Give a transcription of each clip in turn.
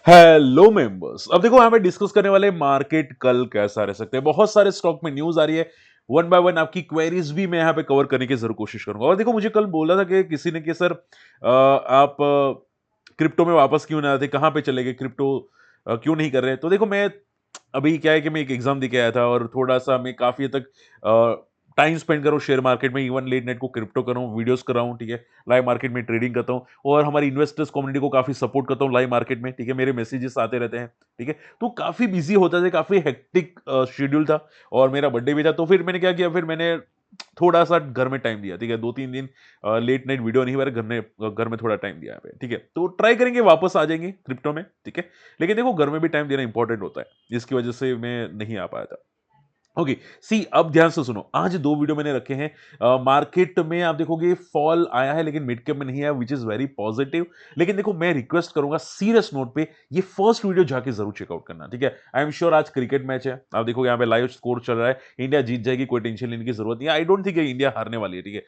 Hello members. अब देखो यहाँ पे डिस्कस करने वाले मार्केट कल कैसा रह सकते हैं। बहुत सारे स्टॉक में न्यूज आ रही है। वन बाय वन आपकी क्वेरीज भी मैं यहाँ पे कवर करने की जरूर कोशिश करूंगा। और देखो मुझे कल बोला था कि किसी ने कि सर आप क्रिप्टो में वापस क्यों ना आते, कहाँ पे चले गए, क्रिप्टो क्यों नहीं कर रहे। तो देखो मैं अभी क्या है कि मैं एक एग्जाम दे के आया था और थोड़ा सा मैं काफी हद तक टाइम स्पेंड कर रहा हूँ शेयर मार्केट में, इवन लेट नाइट को क्रिप्टो कर रहा हूँ, वीडियोस कर रहा हूँ, ठीक है, लाइव मार्केट में ट्रेडिंग करता हूँ और हमारी इन्वेस्टर्स कम्युनिटी को काफी सपोर्ट करता हूँ लाइव मार्केट में, ठीक है, मेरे मैसेजेस आते रहते हैं, ठीक है। तो काफी बिजी होता था, काफी हेक्टिक शेड्यूल था और मेरा बर्थडे भी था। तो फिर मैंने क्या किया, फिर मैंने थोड़ा सा घर में टाइम दिया, ठीक है, 2-3 दिन लेट नाइट वीडियो नहीं बना, घर में थोड़ा टाइम दिया है, ठीक है। तो ट्राई करेंगे वापस आ जाएंगे क्रिप्टो में, ठीक है। लेकिन देखो घर में भी टाइम देना इंपॉर्टेंट होता है, जिसकी वजह से मैं नहीं आ पाया था। ओके, सी अब ध्यान से सुनो, आज दो वीडियो मैंने रखे हैं। मार्केट में आप देखोगे फॉल आया है लेकिन मिड कैप में नहीं आया, विच इज वेरी पॉजिटिव। लेकिन देखो मैं रिक्वेस्ट करूंगा सीरियस नोट पे, ये फर्स्ट वीडियो जाके जरूर चेकआउट करना, ठीक है। आई एम श्योर आज क्रिकेट मैच है, आप देखोगे यहाँ पे लाइव स्कोर चल रहा है, इंडिया जीत जाएगी, कोई टेंशन लेने की जरूरत नहीं है। आई डोंट थिंक इंडिया हारने वाली है, ठीक है।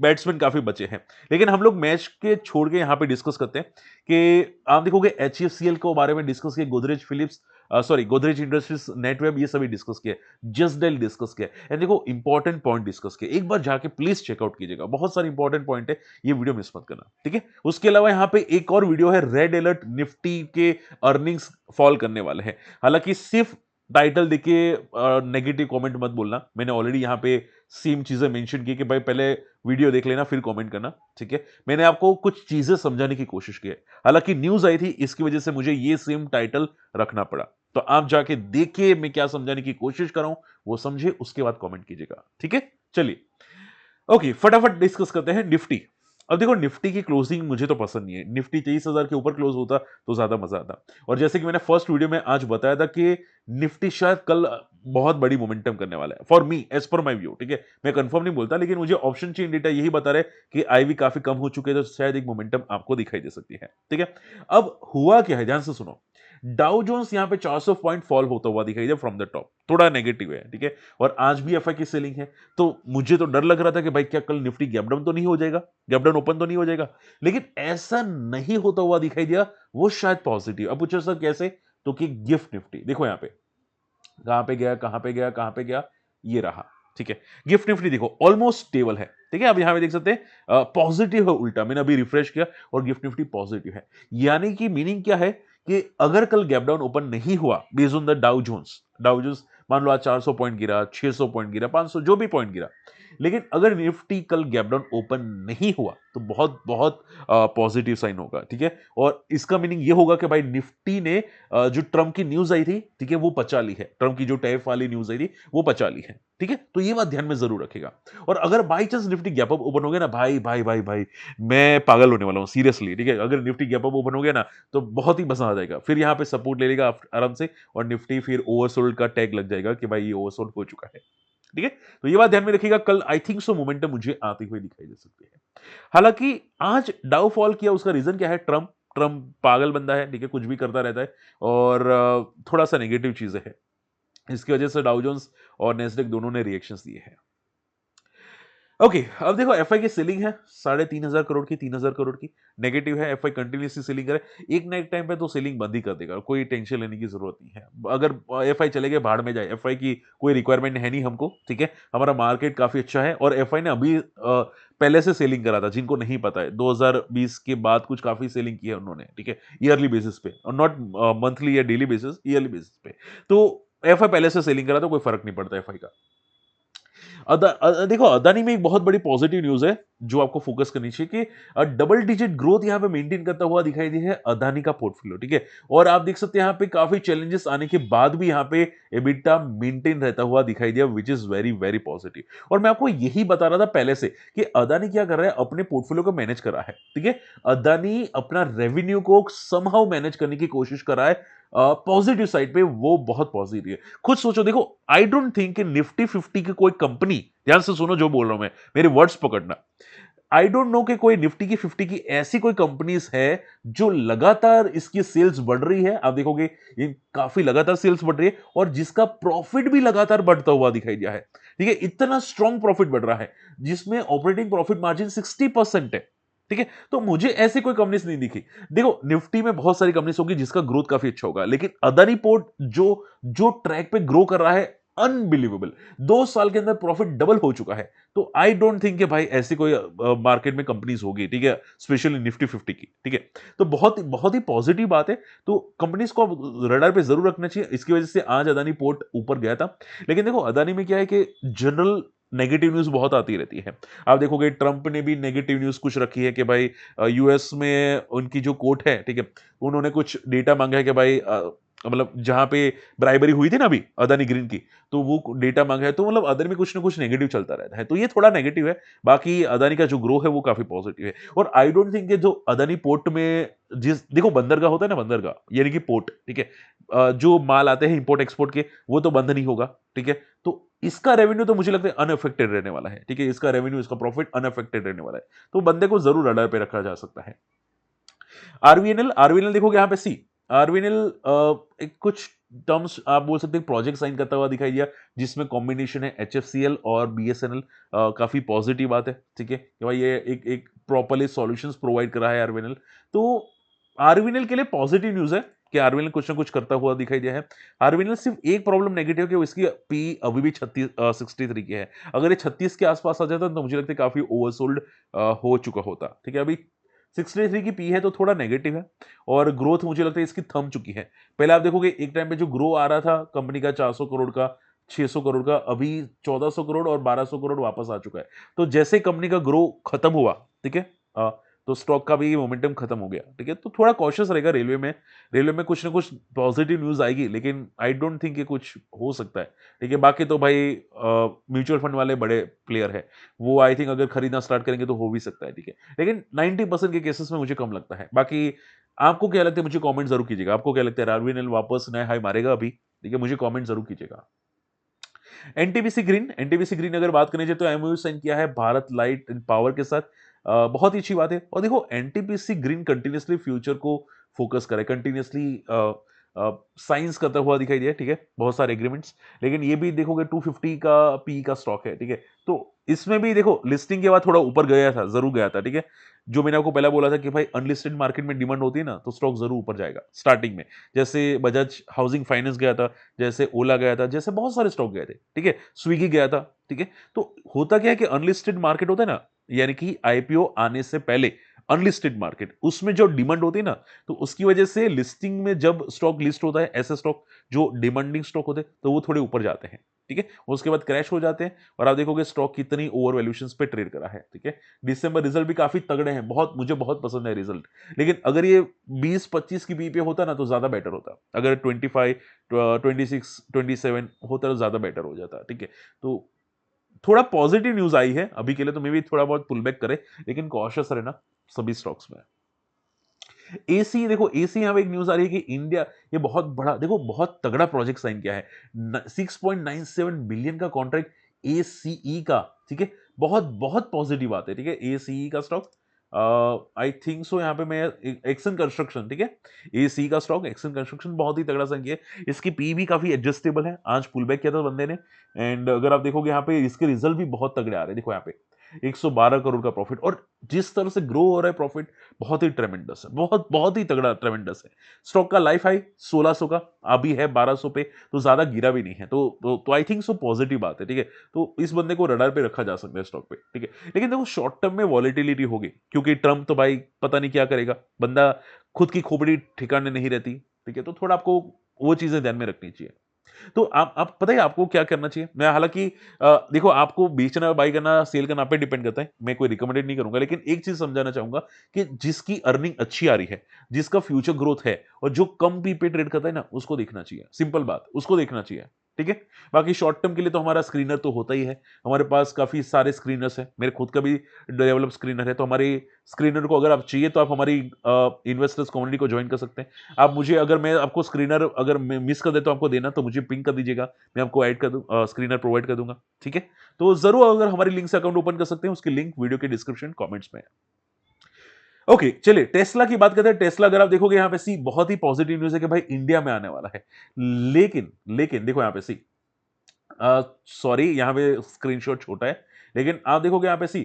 बैट्समैन काफी बचे हैं। लेकिन हम लोग मैच के छोड़ के यहाँ पे डिस्कस करते हैं कि आप देखोगे HFCL के बारे में डिस्कस किया, Godrej Philips, sorry Godrej industries, Netweb, ये सभी डिस्कस किया, जस्ट डेल डिस्कस किया। एंड देखो इंपॉर्टेंट पॉइंट डिस्कस किया, एक बार जाके प्लीज चेकआउट कीजिएगा, बहुत सारे इंपॉर्टेंट पॉइंट है, ये वीडियो मिस मत करना, ठीक है। उसके अलावा यहाँ पे एक और वीडियो है, रेड अलर्ट, निफ्टी के अर्निंग्स फॉल करने वाले हैं। हालांकि सिर्फ टाइटल देखिए नेगेटिव कमेंट मत बोलना, मैंने ऑलरेडी यहाँ पे सेम चीजें मेंशन की कि भाई पहले वीडियो देख लेना फिर कमेंट करना, ठीक है। मैंने आपको कुछ चीजें समझाने की कोशिश की है, हालांकि न्यूज आई थी इसकी वजह से मुझे ये सेम टाइटल रखना पड़ा। तो आप जाके देखिए मैं क्या समझाने की कोशिश कर रहा हूं, वो समझे, उसके बाद कमेंट कीजिएगा, ठीक है। चलिए ओके, फटाफट डिस्कस करते हैं निफ्टी। अब देखो निफ्टी की क्लोजिंग मुझे तो पसंद नहीं है, निफ्टी 23,000 के ऊपर क्लोज होता तो ज्यादा मजा आता। और जैसे कि मैंने फर्स्ट वीडियो में आज बताया था कि निफ्टी शायद कल बहुत बड़ी मोमेंटम करने वाला है, for me as per my view, ठीक है। मैं कंफर्म नहीं बोलता, लेकिन मुझे ऑप्शन चेन डेटा यही बता रहे कि आईवी काफी कम हो चुके हैं, तो शायद एक मोमेंटम आपको दिखाई दे सकती है, ठीक है। अब हुआ क्या है, ध्यान से सुनो। डाउ जोन्स यहाँ पे 400 पॉइंट फॉल होता हुआ दिखाई दे फ्रॉम द टॉप, थोड़ा नेगेटिव है, ठीक है। और आज भी एफआई की सेलिंग है। तो मुझे तो डर लग रहा था कि भाई क्या कल निफ्टी गैप डाउन तो नहीं हो जाएगा, गैप डाउन ओपन तो नहीं हो जाएगा, लेकिन ऐसा नहीं होता हुआ दिखाई दिया, वो शायद पॉजिटिव। अब पूछो सर कैसे, तो कि गिफ्ट निफ्टी देखो यहाँ पे कहां पे गया, कहां पे गया, कहां पे गया, ये रहा, ठीक है। गिफ्ट निफ्टी देखो ऑलमोस्ट स्टेबल है, ठीक है। अब यहां पे देख सकते हैं पॉजिटिव है उल्टा, मैंने अभी रिफ्रेश किया और गिफ्ट निफ्टी पॉजिटिव है। यानी कि मीनिंग क्या है कि अगर कल गैप डाउन ओपन नहीं हुआ based on the Dow Jones मान लो आज 400 पॉइंट गिरा, 600 पॉइंट गिरा, 500 जो भी पॉइंट गिरा, लेकिन अगर निफ्टी कल गैप डाउन ओपन नहीं हुआ तो बहुत बहुत पॉजिटिव साइन होगा, ठीक है। और इसका मीनिंग ये होगा कि भाई निफ्टी ने जो ट्रम्प की न्यूज आई थी, ठीक है, वो पचा ली है, ट्रम्प की जो टैरिफ वाली न्यूज आई थी वो पचा ली है, ठीक है। तो ये बात ध्यान में जरूर रखेगा। और अगर by chance Nifty gap up open हो गया ना, भाई भाई भाई भाई मैं पागल होने वाला हूं सीरियसली, ठीक है। अगर निफ्टी गैप अप ओपन हो गया ना तो बहुत ही मजा आ जाएगा, फिर यहाँ पे सपोर्ट ले लेगा आराम से और निफ्टी फिर ओवरसोल्ड का टैग लग जाएगा कि भाई ये ओवरसोल्ड हो चुका है, ठीक है। तो ये बात ध्यान में रखिएगा, कल आई थिंक सो मोमेंटम मुझे आते हुए दिखाई दे सकते हैं। हालांकि आज डाउनफॉल किया, उसका रीजन क्या है, ट्रम्प। ट्रम्प पागल बंदा है, ठीक है, कुछ भी करता रहता है और थोड़ा सा नेगेटिव चीजें हैं, इसकी वजह से डाउ जोन्स और नेस्डेक दोनों ने रिएक्शंस दिए हैं। ओके, अब देखो एफआई की सेलिंग है 3,500 करोड़ की, 3,000 करोड़ की, नेगेटिव है। एफआई कंटिन्यूसली सेलिंग करे, एक ना एक टाइम पे तो सेलिंग बंद ही कर देगा, कोई टेंशन लेने की जरूरत नहीं है। अगर एफआई चले गए भाड़ में जाए, एफआई की कोई रिक्वायरमेंट है नहीं हमको, ठीक है। हमारा मार्केट काफी अच्छा है और एफआई ने अभी पहले से सेलिंग करा था, जिनको नहीं पता है 2020 के बाद कुछ काफी सेलिंग की है उन्होंने, ठीक है, ईयरली बेसिस पे और नॉट मंथली या डेली बेसिस, ईयरली बेसिस पे। तो एफआई पहले से सेलिंग करा तो कोई फर्क नहीं पड़ता एफआई का। देखो अदानी में एक बहुत बड़ी पॉजिटिव न्यूज है जो आपको फोकस करनी चाहिए कि डबल डिजिट ग्रोथ यहां पे मेंटेन करता हुआ दिखाई दी है अदानी का पोर्टफोलियो, ठीक है। और आप देख सकते हैं यहाँ पे काफी चैलेंजेस आने के बाद भी यहाँ पे एबिटा मेंटेन रहता हुआ दिखाई दिया, which is very very positive. और मैं आपको यही बता रहा था पहले से कि अदानी क्या कर रहा है, अपने पोर्टफोलियो को मैनेज कर रहा है, ठीक है। अदानी अपना रेवेन्यू को समहाउ मैनेज करने की कोशिश कर रहा है, पॉजिटिव साइड पे वो बहुत पॉजिटिव है। खुद सोचो, देखो आई डोंट थिंक कि निफ्टी 50 की कोई कंपनी, ध्यान से सुनो जो बोल रहा हूं मैं, मेरे वर्ड्स पकड़ना, आई डोंट नो कि कोई निफ्टी की 50 की ऐसी कोई कंपनीज है जो लगातार इसकी सेल्स बढ़ रही है, आप देखोगे ये काफी लगातार सेल्स बढ़ रही है और जिसका प्रॉफिट भी लगातार बढ़ता हुआ दिखाई दिया है, ठीक है। इतना स्ट्रॉन्ग प्रॉफिट बढ़ रहा है जिसमें ऑपरेटिंग प्रॉफिट मार्जिन 60% है, ठीक है, तो मुझे ऐसी कोई कंपनीज नहीं दिखी। देखो निफ्टी में बहुत सारी कंपनीज होगी जिसका ग्रोथ काफी अच्छा होगा, लेकिन अदानी पोर्ट जो जो ट्रैक पे ग्रो कर रहा है, अनबिलीवेबल। 2 साल के अंदर प्रॉफिट डबल हो चुका है। तो आई डोंट थिंक कि भाई ऐसी कोई मार्केट में कंपनीज होगी, ठीक है, स्पेशली निफ्टी 50 की, ठीक है। तो बहुत ही पॉजिटिव बात है। तो कंपनीज को रडार पे जरूर रखना चाहिए। इसकी वजह से आज अदानी पोर्ट ऊपर गया था। लेकिन देखो अदानी में क्या है कि जनरल नेगेटिव न्यूज बहुत आती रहती है। आप देखोगे ट्रंप ने भी नेगेटिव न्यूज कुछ रखी है कि भाई यूएस में उनकी जो कोर्ट है, ठीक है, उन्होंने कुछ डेटा मांगा है कि भाई मतलब जहां पे ब्राइबरी हुई थी ना अभी अदानी ग्रीन की, तो वो डेटा मांगा है। तो मतलब अदानी में कुछ ना कुछ नेगेटिव चलता रहता है, तो ये थोड़ा नेगेटिव है। बाकी अदानी का जो ग्रो है वो काफी पॉजिटिव है। और आई डोंट थिंक कि जो अदानी पोर्ट में जिस देखो बंदरगाह होता है ना, बंदरगाह यानी कि पोर्ट, ठीक है, जो माल आते हैं इंपोर्ट एक्सपोर्ट के, वो तो बंद नहीं होगा, ठीक है। तो इसका रेवेन्यू तो मुझे लगता है अनअफेक्टेड रहने वाला है, ठीक है, इसका रेवेन्यू इसका प्रॉफिट अनअफेक्टेड रहने वाला है। तो बंदे को जरूर रडार पे रखा जा सकता है। आरवीएनएल, आरवीएनएल देखोगे यहाँ पे सी, आरवीएनएल एक कुछ टर्म्स आप बोल सकते हैं प्रोजेक्ट साइन करता हुआ दिखाई दिया, जिसमें कॉम्बिनेशन है एचएफसीएल और बीएसएनएल। काफी पॉजिटिव बात है, ठीक है, कि भाई ये एक एक प्रॉपरली सॉल्यूशंस प्रोवाइड कर रहा है आरवीएनएल। तो आरवीएनएल के लिए पॉजिटिव न्यूज है कि आरवीएनएल कुछ ना कुछ करता हुआ दिखाई दिया है। आरवीएनएल सिर्फ एक प्रॉब्लम नेगेटिव है कि इसकी पी अभी भी 63 की है। अगर ये 36 के आसपास आ जाता तो मुझे लगता है काफी ओवरसोल्ड हो चुका होता, ठीक है। अभी 63 की पी है तो थोड़ा नेगेटिव है। और ग्रोथ मुझे लगता है इसकी थम चुकी है। पहले आप देखोगे एक टाइम पे जो ग्रो आ रहा था कंपनी का 400 करोड़ का, 600 करोड़ का, अभी 1400 करोड़ और 1200 करोड़ वापस आ चुका है। तो जैसे कंपनी का ग्रो खत्म हुआ, ठीक है, तो स्टॉक का भी मोमेंटम खत्म हो गया, ठीक है। तो थोड़ा कॉशियस रहेगा रेलवे में। रेलवे में कुछ ना कुछ पॉजिटिव न्यूज आएगी, लेकिन आई डोंट थिंक ये कुछ हो सकता है, ठीक है। बाकी तो भाई म्यूचुअल फंड वाले बड़े प्लेयर है, वो आई थिंक अगर खरीदना स्टार्ट करेंगे तो हो भी सकता है, ठीक है। लेकिन 90% के केसेस में मुझे कम लगता है। बाकी आपको क्या लगता है मुझे कमेंट जरूर कीजिएगा। आपको क्या लगता है आरवीएनएल वापस नया हाई मारेगा अभी, ठीक है, मुझे कमेंट जरूर कीजिएगा। एनटीपीसी ग्रीन, एनटीपीसी ग्रीन अगर बात करें जाए तो एमओयू साइन किया है भारत लाइट एंड पावर के साथ। बहुत ही अच्छी बात है। और देखो एनटीपीसी ग्रीन कंटिन्यूसली फ्यूचर को फोकस करे, कंटिन्यूसली साइंस करता हुआ दिखाई दिया, ठीक है, बहुत सारे एग्रीमेंट्स। लेकिन ये भी देखोगे 250 का पी का स्टॉक है, ठीक है। तो इसमें भी देखो लिस्टिंग के बाद थोड़ा ऊपर गया था, जरूर गया था, ठीक है। जो मैंने आपको पहले बोला था कि भाई अनलिस्टेड मार्केट में डिमांड होती है ना, तो स्टॉक जरूर ऊपर जाएगा स्टार्टिंग में। जैसे बजाज हाउसिंग फाइनेंस गया था, जैसे ओला गया था, जैसे बहुत सारे स्टॉक गए थे, ठीक है, स्विगी गया था, ठीक है। तो होता क्या है कि अनलिस्टेड मार्केट होता है ना, यानी कि आईपीओ आने से पहले अनलिस्टेड मार्केट, उसमें जो डिमांड होती है ना, तो उसकी वजह से लिस्टिंग में जब स्टॉक लिस्ट होता है, ऐसे स्टॉक जो डिमांडिंग स्टॉक होते हैं तो वो थोड़े ऊपर जाते हैं, ठीक है। उसके बाद क्रैश हो जाते हैं और आप देखोगे स्टॉक कितनी ओवर वैल्यूएशंस पे ट्रेड करा है, ठीक है। दिसंबर रिजल्ट भी काफी तगड़े हैं, बहुत मुझे बहुत पसंद है रिजल्ट। लेकिन अगर ये 20-25 की बी पे होता ना तो ज्यादा बेटर होता। अगर 25, 26, 27 होता तो ज्यादा बेटर हो जाता, ठीक है। तो थोड़ा पॉजिटिव न्यूज आई है अभी के लिए, तो मे भी थोड़ा बहुत पुल बैक करे, लेकिन कॉशियस रहना सभी स्टॉक्स में। एसी देखो, एसी यहां पे एक न्यूज आ रही है कि इंडिया, ये बहुत बड़ा देखो बहुत तगड़ा प्रोजेक्ट साइन किया है। 6.97 बिलियन का कॉन्ट्रैक्ट एसीई का, ठीक है। बहुत बहुत पॉजिटिव बात है, ठीक है। एसीई का स्टॉक आई थिंक सो यहाँ पे मैं एक्सन कंस्ट्रक्शन, ठीक है, एसी का स्टॉक एक्सन कंस्ट्रक्शन बहुत ही तगड़ा साइन किया है। इसकी पी भी काफी एडजस्टेबल है। आज पुल बैक किया था बंदे ने। एंड अगर आप देखोगे यहाँ पे इसके रिजल्ट भी बहुत तगड़े आ रहे हैं। देखो यहाँ पे 112 करोड़ का प्रॉफिट, और जिस तरह से ग्रो हो रहा है प्रॉफिट, बहुत ही ट्रेमेंडस है, बहुत बहुत ही तगड़ा ट्रेमेंडस है। स्टॉक का लाइफ हाई 1600 का, अभी है 1200 पे, तो ज्यादा गिरा भी नहीं है। तो आई थिंक सो पॉजिटिव बात है, ठीक है। तो इस बंदे को रडार पे रखा जा सकता है स्टॉक पे, ठीक है। लेकिन देखो शॉर्ट टर्म में वॉलेटिलिटी होगी, क्योंकि ट्रम्प तो भाई पता नहीं क्या करेगा, बंदा खुद की खोपड़ी ठिकाने नहीं रहती, ठीक है। तो थोड़ा आपको वो चीजें ध्यान में रखनी चाहिए। तो आप पता है आपको क्या करना चाहिए। मैं हालांकि देखो आपको बेचना बाई करना सेल करना आप पे डिपेंड करता है, मैं कोई रिकमेंडेड नहीं करूंगा, लेकिन एक चीज समझाना चाहूंगा कि जिसकी अर्निंग अच्छी आ रही है, जिसका फ्यूचर ग्रोथ है, और जो कम पी पे ट्रेड करता है ना, उसको देखना चाहिए। सिंपल बात, उसको देखना चाहिए, ठीक है। बाकी शॉर्ट टर्म के लिए तो हमारा स्क्रीनर तो होता ही है। हमारे पास काफी सारे स्क्रीनर्स हैं, मेरे खुद का भी डेवलप स्क्रीनर है। तो हमारे स्क्रीनर को अगर आप चाहिए तो आप हमारी इन्वेस्टर्स कम्युनिटी को ज्वाइन कर सकते हैं। आप मुझे, अगर मैं आपको स्क्रीनर अगर मिस कर देता हूं आपको देना, तो मुझे पिंक कर दीजिएगा, मैं आपको ऐड कर दूं, स्क्रीनर प्रोवाइड कर दूंगा, ठीक है। तो जरूर अगर हमारी लिंक से अकाउंट ओपन कर सकते हैं, उसकी लिंक वीडियो के डिस्क्रिप्शन कमेंट्स में है। ओके चलिए टेस्ला की बात करते हैं। टेस्ला अगर आप देखोगे यहाँ पे सी, बहुत ही पॉजिटिव न्यूज है कि भाई इंडिया में आने वाला है। लेकिन लेकिन देखो यहाँ पे सी, सॉरी यहाँ पे स्क्रीनशॉट छोटा है, लेकिन आप देखोगे यहाँ पे सी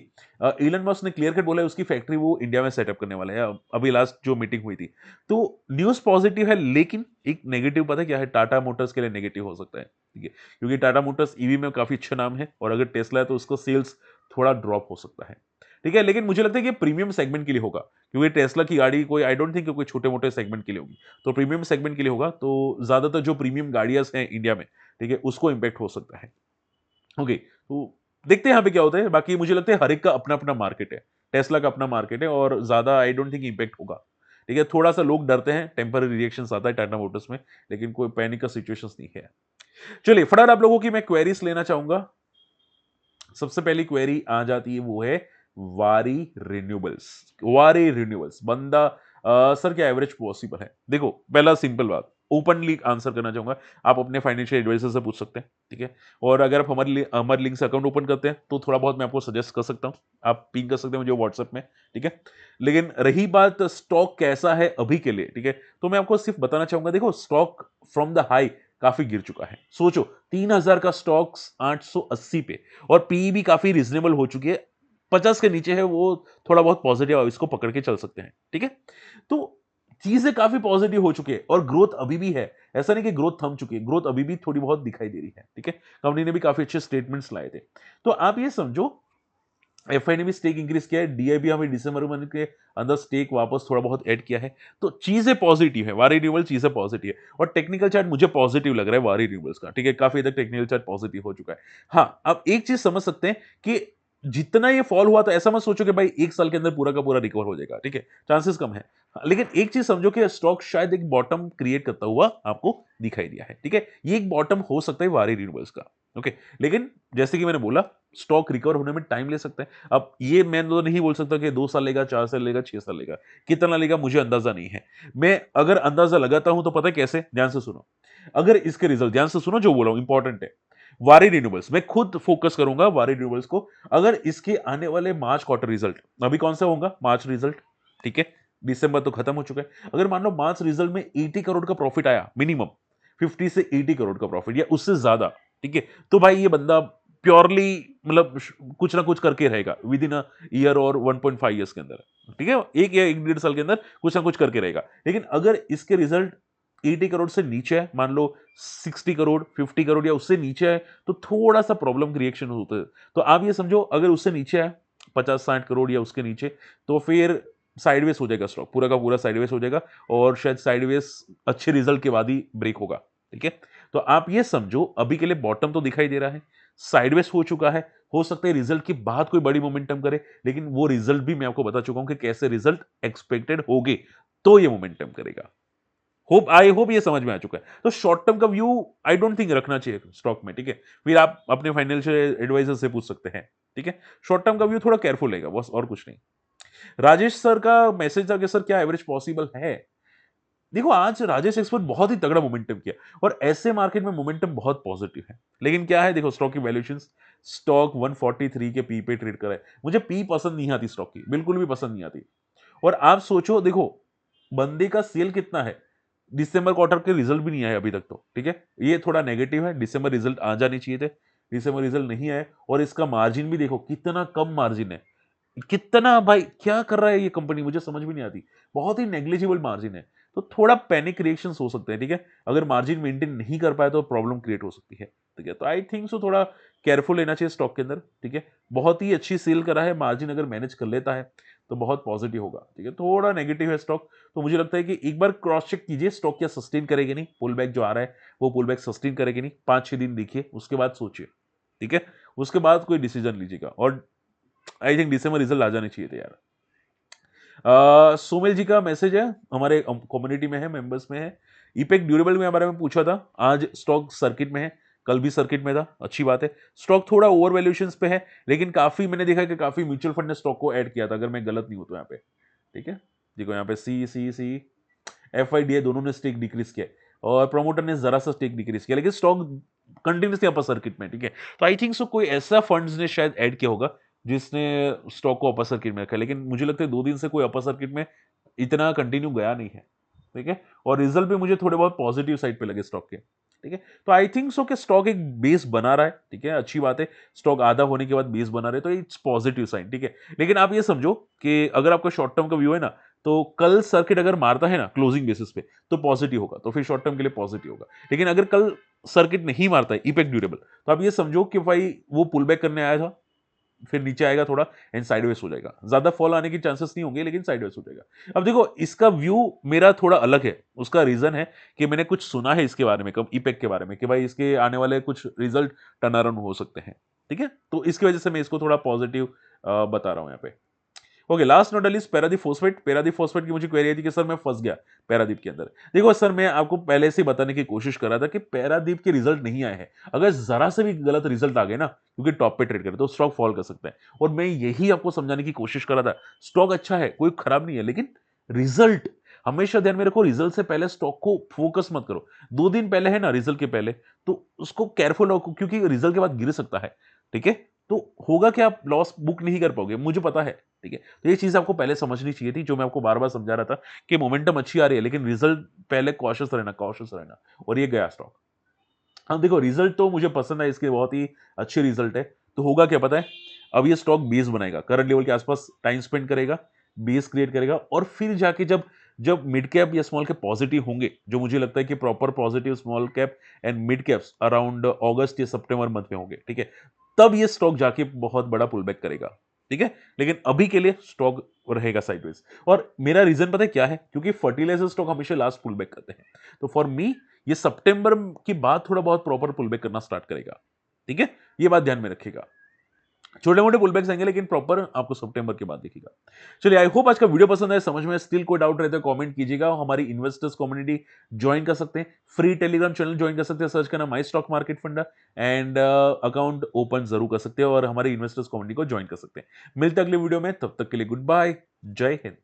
इलन मस्क ने क्लियर कट बोला है उसकी फैक्ट्री वो इंडिया में सेटअप करने वाला है। अभी लास्ट जो मीटिंग हुई थी, तो न्यूज पॉजिटिव है, लेकिन एक नेगेटिव पता है क्या है, टाटा मोटर्स के लिए नेगेटिव हो सकता है, ठीक है, क्योंकि टाटा मोटर्स ईवी में काफी अच्छा नाम है, और अगर टेस्ला है तो उसको सेल्स थोड़ा ड्रॉप हो सकता है, ठीक है। लेकिन मुझे लगता है कि प्रीमियम सेगमेंट के लिए होगा, क्योंकि टेस्ला की गाड़ी कोई आई डोंट थिंक कोई छोटे मोटे सेगमेंट के लिए होगी, तो प्रीमियम सेगमेंट के लिए होगा, तो ज्यादातर जो प्रीमियम गाड़ियां हैं इंडिया में, ठीक है, उसको इंपैक्ट हो सकता है। ओके, तो देखते हैं यहाँ पे क्या होता है। बाकी मुझे लगता है हर एक का अपना अपना मार्केट है, टेस्ला का अपना मार्केट है, और ज्यादा आई डोंट थिंक इंपैक्ट होगा, ठीक है। थोड़ा सा लोग डरते हैं, टेम्पररी रिएक्शन आता है टाटा मोटर्स में, लेकिन कोई पैनिक का सिचुएशन नहीं है। चलिए फटाफट आप लोगों की मैं क्वेरीज लेना चाहूंगा। सबसे पहली क्वेरी आ जाती है, वो है वारी रिन्यूएबल्स। वारी रिन्यूएबल्स बंदा सर क्या एवरेज पॉसिबल है? देखो पहला सिंपल बात, ओपनली आंसर करना चाहूंगा, आप अपने फाइनेंशियल एडवाइजर से पूछ सकते हैं, ठीक है। और अगर आप हमारे लिंक से अकाउंट ओपन करते हैं तो थोड़ा बहुत मैं आपको सजेस्ट कर सकता हूं, आप पिंग कर सकते हैं मुझे व्हाट्सएप में, ठीक है। लेकिन रही बात स्टॉक कैसा है अभी के लिए, ठीक है, तो मैं आपको सिर्फ बताना चाहूंगा, देखो स्टॉक फ्रॉम द हाई काफी गिर चुका है। सोचो 3000 का स्टॉक्स 880 पे, और पी भी काफी रिजनेबल हो चुकी है, 50 के नीचे है, वो थोड़ा बहुत पॉजिटिव है, इसको पकड़ के चल सकते हैं, ठीक है। तो चीजें काफी पॉजिटिव हो चुकी है, और ग्रोथ अभी भी है, ऐसा नहीं कि ग्रोथ थम चुकी है, ग्रोथ अभी भी थोड़ी बहुत दिखाई दे रही है, ठीक है। कंपनी ने भी काफी अच्छे स्टेटमेंट्स लाए थे। तो आप ये समझो एफआई ने भी स्टेक इंक्रीज किया है, डीआई भी हमें दिसंबर महीने के अंदर स्टेक वापस थोड़ा बहुत ऐड किया है, तो चीजें पॉजिटिव है, वारी रिन्यूएबल चीजें पॉजिटिव है, और टेक्निकल चार्ट मुझे पॉजिटिव लग रहा है वारी रिन्यूएबल्स का, ठीक है, काफी तक टेक्निकल चार्ट पॉजिटिव हो चुका है। हाँ, अब एक चीज समझ सकते हैं कि जितना ये फॉल हुआ तो ऐसा मत सोचो कि भाई एक साल के अंदर पूरा का पूरा रिकवर हो जाएगा, ठीक है, चांसेस कम है। हाँ, लेकिन एक चीज समझो कि स्टॉक शायद एक बॉटम क्रिएट करता हुआ आपको दिखाई दिया है, ठीक है, ये एक बॉटम हो सकता है वारी रिन्यूएबल्स का, ओके। लेकिन जैसे कि मैंने बोला, स्टॉक रिकवर होने में टाइम ले सकता है। अब ये मैं तो नहीं बोल सकता कि 2 साल लेगा, 4 साल लेगा, 6 साल लेगा, कितना लेगा मुझे अंदाजा नहीं है। मैं अगर अंदाजा लगाता हूं तो पता है कैसे, ध्यान से सुनो, अगर इसके रिजल्ट, ध्यान से सुनो जो बोला हूं इंपॉर्टेंट है, वारी रिन्यूएबल्स मैं खुद फोकस करूंगा वारी रिन्यूएबल्स को, अगर इसके आने वाले मार्च क्वार्टर रिजल्ट, अभी कौन सा होगा मार्च रिजल्ट, ठीक है, दिसंबर तो खत्म हो चुका है, अगर मान लो मार्च रिजल्ट में 80 करोड़ का प्रॉफिट आया, मिनिमम 50 से 80 करोड़ का प्रॉफिट या उससे ज्यादा, ठीक है, तो भाई ये बंदा प्योरली मतलब कुछ ना कुछ करके रहेगा विद इन अ ईयर और 1.5 ईयर्स के अंदर, ठीक है, एक या एक डेढ़ साल के अंदर कुछ ना कुछ करके रहेगा। लेकिन अगर इसके रिजल्ट 80 करोड़ से नीचे है, मान लो 60 करोड़ 50 करोड़ या उससे नीचे है, तो थोड़ा सा प्रॉब्लम क्रिएशन होता है। तो आप ये समझो अगर उससे नीचे है 50-60 करोड़ या उसके नीचे, तो फिर साइडवेज हो जाएगा स्टॉक, पूरा का पूरा साइडवेज हो जाएगा, और शायद साइडवेज अच्छे रिजल्ट के बाद ही ब्रेक होगा, ठीक है। तो आप ये समझो अभी के लिए बॉटम तो दिखाई दे रहा है, साइडवेज हो चुका है, हो सकता है रिजल्ट के बाद कोई बड़ी मोमेंटम करे, लेकिन वो रिजल्ट भी मैं आपको बता चुका हूं कि कैसे रिजल्ट एक्सपेक्टेड होंगे, तो ये मोमेंटम करेगा। होप आई होप ये समझ में आ चुका है। तो शॉर्ट टर्म का व्यू आई डोंट थिंक रखना चाहिए स्टॉक में, ठीक है, फिर आप अपने फाइनेंशियल एडवाइजर से पूछ सकते हैं, ठीक है। शॉर्ट टर्म का व्यू थोड़ा केयरफुल रहेगा बस, और कुछ नहीं। राजेश सर का मैसेज था कि सर क्या एवरेज पॉसिबल है? देखो आज राजेश एक्सपर्ट बहुत ही तगड़ा मोमेंटम किया, और ऐसे मार्केट में मोमेंटम बहुत पॉजिटिव है, लेकिन क्या है देखो स्टॉक की वैल्यूएशंस, स्टॉक 143 के पी पे ट्रेड कर रहा है, मुझे पी पसंद नहीं आती स्टॉक की, बिल्कुल भी पसंद नहीं आती। और आप सोचो देखो बंदे का सेल कितना है, दिसंबर क्वार्टर के रिजल्ट भी नहीं आए अभी तक, तो ठीक है, ये थोड़ा नेगेटिव है, दिसंबर रिजल्ट आ जाने चाहिए थे, दिसंबर रिजल्ट नहीं आए, और इसका मार्जिन भी देखो कितना कम मार्जिन है, कितना भाई क्या कर रहा है ये कंपनी, मुझे समझ भी नहीं आती, बहुत ही नेग्लिजिबल मार्जिन है। तो थोड़ा पैनिक रिएक्शंस हो सकते हैं, ठीक है, अगर मार्जिन मेंटेन नहीं कर पाए तो प्रॉब्लम क्रिएट हो सकती है, ठीक है। तो आई थिंक सो थोड़ा केयरफुल लेना चाहिए स्टॉक के अंदर, ठीक है। बहुत ही अच्छी सेल करा है, मार्जिन अगर मैनेज कर लेता है तो बहुत पॉजिटिव होगा, ठीक है। थोड़ा नेगेटिव है स्टॉक, तो मुझे लगता है कि एक बार क्रॉस चेक कीजिए स्टॉक क्या सस्टेन करेगी नहीं, पुल बैक जो आ रहा है वो पुल बैक सस्टेन करेगी नहीं, 5-6 दिन देखिए उसके बाद सोचिए, ठीक है, उसके बाद कोई डिसीजन लीजिएगा। और आई थिंक दिसंबर रिजल्ट आ जाने चाहिए थे यार। सोमेल जी का मैसेज है, हमारे कम्युनिटी में है, मेंबर्स में है, इपेक ड्यूरेबल के बारे में पूछा था, आज स्टॉक सर्किट में है, कल भी सर्किट में था, अच्छी बात है। स्टॉक थोड़ा ओवर वैल्यूएशंस पे है, लेकिन काफी मैंने देखा कि काफी म्यूचुअल फंड ने स्टॉक को ऐड किया था, अगर मैं गलत नहीं हूं तो यहाँ पे, ठीक है। देखो यहाँ पे सी सी सी एफ आई डी दोनों ने स्टेक डिक्रीज किया, और प्रमोटर ने जरा सा स्टेक डिक्रीज किया, लेकिन स्टॉक कंटिन्यूसली अपर सर्किट में, ठीक है। तो आई थिंक सो कोई ऐसा फंड्स ने शायद ऐड किया होगा जिसने स्टॉक को अपर सर्किट में रखा है, लेकिन मुझे लगता है 2 दिन से कोई अपर सर्किट में इतना कंटिन्यू गया नहीं है, ठीक है। और रिजल्ट भी मुझे थोड़े बहुत पॉजिटिव साइड पे लगे स्टॉक के, ठीक है। तो आई थिंक सो कि स्टॉक एक बेस बना रहा है, ठीक है, अच्छी बात है। स्टॉक आधा होने के बाद बेस बना रहे तो इट्स पॉजिटिव साइन, ठीक है। लेकिन आप ये समझो कि अगर आपका शॉर्ट टर्म का व्यू है ना, तो कल सर्किट अगर मारता है ना क्लोजिंग बेसिस पे तो पॉजिटिव होगा, तो फिर शॉर्ट टर्म के लिए पॉजिटिव होगा। लेकिन अगर कल सर्किट नहीं मारता है इपेक्ट ड्यूरेबल, तो आप ये समझो कि भाई वो पुल बैक करने आया था, फिर नीचे आएगा थोड़ा एंड साइडवेज हो जाएगा। ज्यादा फॉल आने की चांसेस नहीं होंगे, लेकिन साइडवेज हो जाएगा। अब देखो इसका व्यू मेरा थोड़ा अलग है। उसका रीजन है कि मैंने कुछ सुना है इसके बारे में, कब इपेक के बारे में, कि भाई इसके आने वाले कुछ रिजल्ट टर्न अराउंड हो सकते हैं, ठीक है। तो इसकी वजह से मैं इसको थोड़ा पॉजिटिव बता रहा हूं यहाँ पे। Okay, last note list Paradip phosphate. Paradip phosphate की मुझे क्वेरी थी कि सर मैं फंस गया पैरादीप के अंदर। देखो सर, मैं आपको पहले से बताने की कोशिश कर रहा था कि पैरादीप के रिजल्ट नहीं आए हैं। अगर जरा से भी गलत रिजल्ट आ गए ना, क्योंकि टॉप पे ट्रेड करे तो स्टॉक फॉल कर सकता है। और मैं यही आपको समझाने की कोशिश कर रहा था, स्टॉक अच्छा है, कोई खराब नहीं है, लेकिन रिजल्ट हमेशा ध्यान में रखो। रिजल्ट से पहले स्टॉक को फोकस मत करो। 2 दिन पहले है ना रिजल्ट के पहले, तो उसको केयरफुल रखो, क्योंकि रिजल्ट के बाद गिर सकता है, ठीक है। तो होगा कि आप लॉस बुक नहीं कर पाओगे, मुझे पता है, ठीक है। तो ये चीज आपको पहले समझनी चाहिए थी, जो मैं आपको बार बार समझा रहा था कि मोमेंटम अच्छी आ रही है, लेकिन रिजल्ट पहले कॉशियस रहना, कॉशियस रहना। और ये गया स्टॉक। हाँ देखो, रिजल्ट तो मुझे पसंद है, इसके बहुत ही अच्छे रिजल्ट है। तो होगा क्या पता है, अब ये स्टॉक बेस बनाएगा, करंट लेवल के आसपास टाइम स्पेंड करेगा, बेस क्रिएट करेगा, और फिर जाके जब जब मिड कैप या स्मॉल कैप पॉजिटिव होंगे, जो मुझे लगता है कि proper positive small cap and mid caps around अगस्त या सितंबर मंथ में होंगे, ठीक है, तब ये स्टॉक जाके बहुत बड़ा पुल बैक करेगा, ठीक है। लेकिन अभी के लिए स्टॉक रहेगा साइडवेज। और मेरा रीजन पता है क्या है, क्योंकि फर्टिलाइजर स्टॉक हमेशा लास्ट पुल बैक करते हैं। तो फॉर मी ये सितंबर की बाद थोड़ा बहुत प्रॉपर पुल बैक करना स्टार्ट करेगा, ठीक है। ये बात ध्यान में रखिएगा। छोटे मोटे पुल बैक्स आएंगे, लेकिन प्रॉपर आपको सितंबर के बाद दिखेगा। चलिए, आई होप आज का वीडियो पसंद आए, समझ में स्टिल कोई डाउट रहता है कमेंट कीजिएगा। हमारी इन्वेस्टर्स कम्युनिटी ज्वाइन कर सकते हैं, फ्री टेलीग्राम चैनल ज्वाइन कर सकते हैं, सर्च करना माई स्टॉक मार्केट फंडा, एंड अकाउंट ओपन जरूर कर सकते हैं और हमारी इन्वेस्टर्स कम्युनिटी को ज्वाइन कर सकते हैं। मिलते हैं अगले वीडियो में, तब तक के लिए गुड बाय, जय हिंद।